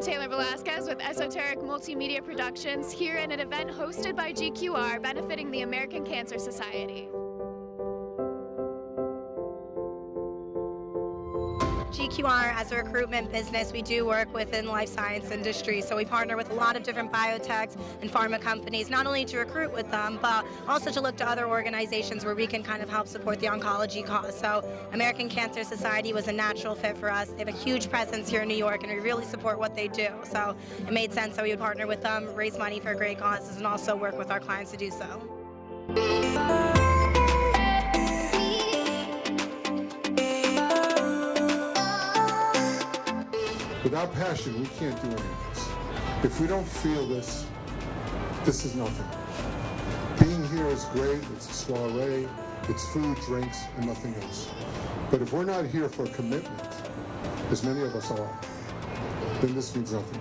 Taylor Velasquez with Esoteric Multimedia Productions, here in an event hosted by GQR benefiting the American Cancer Society. GQR, as a recruitment business, we do work within the life science industry, so we partner with a lot of different biotechs and pharma companies, not only to recruit with them, but also to look to other organizations where we can kind of help support the oncology cause. So American Cancer Society was a natural fit for us. They have a huge presence here in New York, and we really support what they do. So it made sense that we would partner with them, raise money for great causes, and also work with our clients to do so. Without passion, we can't do any of this. If we don't feel this, this is nothing. Being here is great, it's a soiree, it's food, drinks, and nothing else. But if we're not here for commitment, as many of us are, then this means nothing.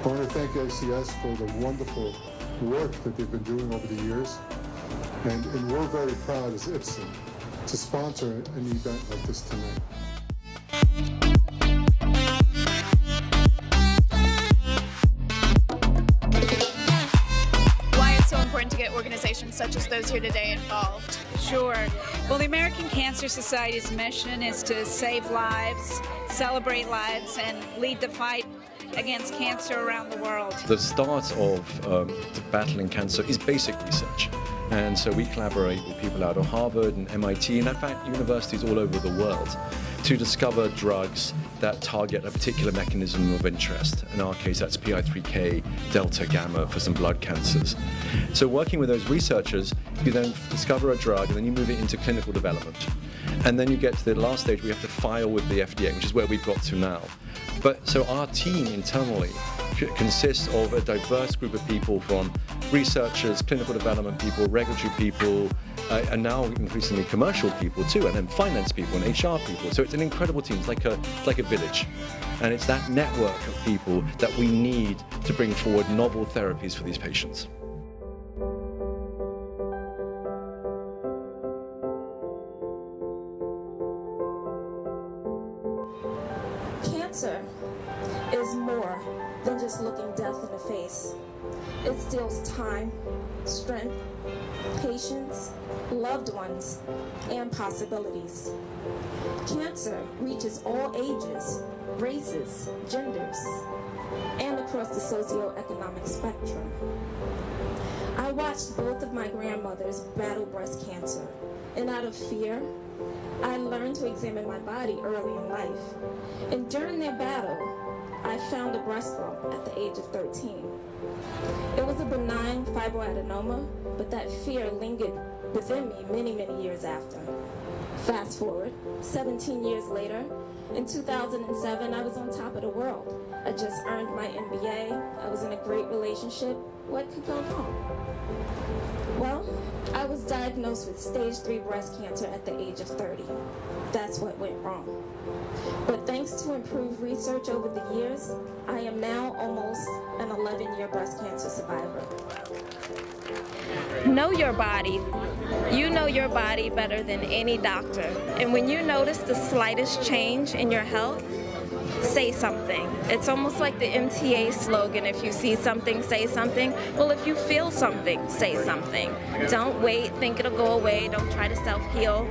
I want to thank ACS for the wonderful work that they've been doing over the years. And we're very proud as IPSA to sponsor an event like this tonight. To get organizations such as those here today involved? Sure. Well, the American Cancer Society's mission is to save lives, celebrate lives, and lead the fight against cancer around the world. The start of battling cancer is basic research. And so we collaborate with people out of Harvard and MIT, and in fact universities all over the world, to discover drugs that target a particular mechanism of interest. In our case, that's PI3K, delta, gamma for some blood cancers. So working with those researchers, you then discover a drug and then you move it into clinical development. And then you get to the last stage where you have to file with the FDA, which is where we've got to now. But so our team internally consists of a diverse group of people, from researchers, clinical development people, regulatory people, and now increasingly commercial people too, and then finance people and HR people. So it's an incredible team. It's like a village. And it's that network of people that we need to bring forward novel therapies for these patients. Cancer is more than just looking death in the face. It steals time, strength, patience, loved ones, and possibilities. Cancer reaches all ages, races, genders, and across the socioeconomic spectrum. I watched both of my grandmothers battle breast cancer, and out of fear, I learned to examine my body early in life. And during their battle, I found a breast bump at the age of 13. It was a benign fibroadenoma, but that fear lingered within me many, many years after. Fast forward, 17 years later, in 2007, I was on top of the world. I just earned my MBA, I was in a great relationship. What could go wrong? Well, I was diagnosed with stage 3 breast cancer at the age of 30. That's what went wrong. But thanks to improved research over the years, I am now almost an 11-year breast cancer survivor. Know your body. You know your body better than any doctor. And when you notice the slightest change in your health, say something. It's almost like the MTA slogan, if you see something, say something. Well, if you feel something, say something. Don't wait, think it'll go away, don't try to self-heal.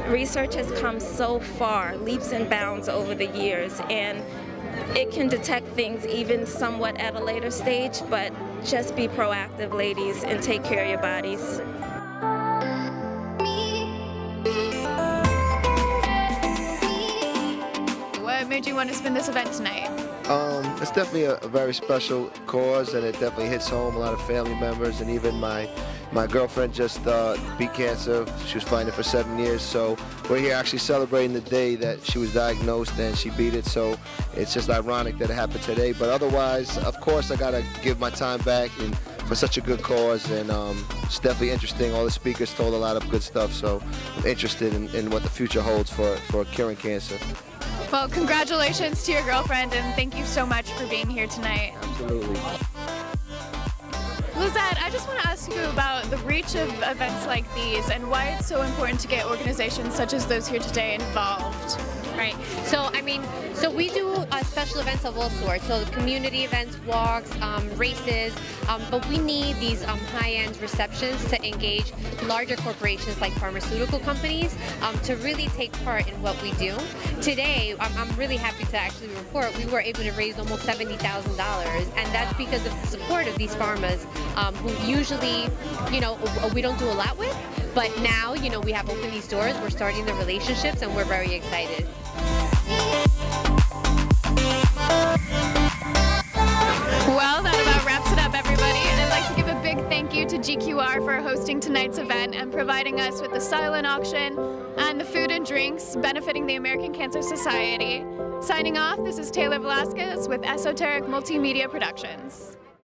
Research has come so far, leaps and bounds over the years, and it can detect things even somewhat at a later stage, but just be proactive, ladies, and take care of your bodies. What made you want to spend this event tonight? It's definitely a very special cause, and it definitely hits home. A lot of family members, and even my girlfriend just beat cancer. She was fighting it for 7 years, so we're here actually celebrating the day that she was diagnosed and she beat it. So it's just ironic that it happened today. But otherwise, of course, I gotta give my time back and for such a good cause, and it's definitely interesting. All the speakers told a lot of good stuff, so I'm interested in what the future holds for curing cancer. Well, congratulations to your girlfriend, and thank you so much for being here tonight. Absolutely. Lizette, I just want to ask you about the reach of events like these and why it's so important to get organizations such as those here today involved. Right. So, I mean, So we do special events of all sorts, so community events, walks, races, but we need these high-end receptions to engage larger corporations like pharmaceutical companies to really take part in what we do. Today, I'm really happy to actually report we were able to raise almost $70,000, and that's because of the support of these pharmas who usually, we don't do a lot with, but now, we have opened these doors, we're starting the relationships, and we're very excited. Well, that about wraps it up, everybody. And I'd like to give a big thank you to GQR for hosting tonight's event and providing us with the silent auction and the food and drinks benefiting the American Cancer Society. Signing off, this is Taylor Velasquez with Esoteric Multimedia Productions.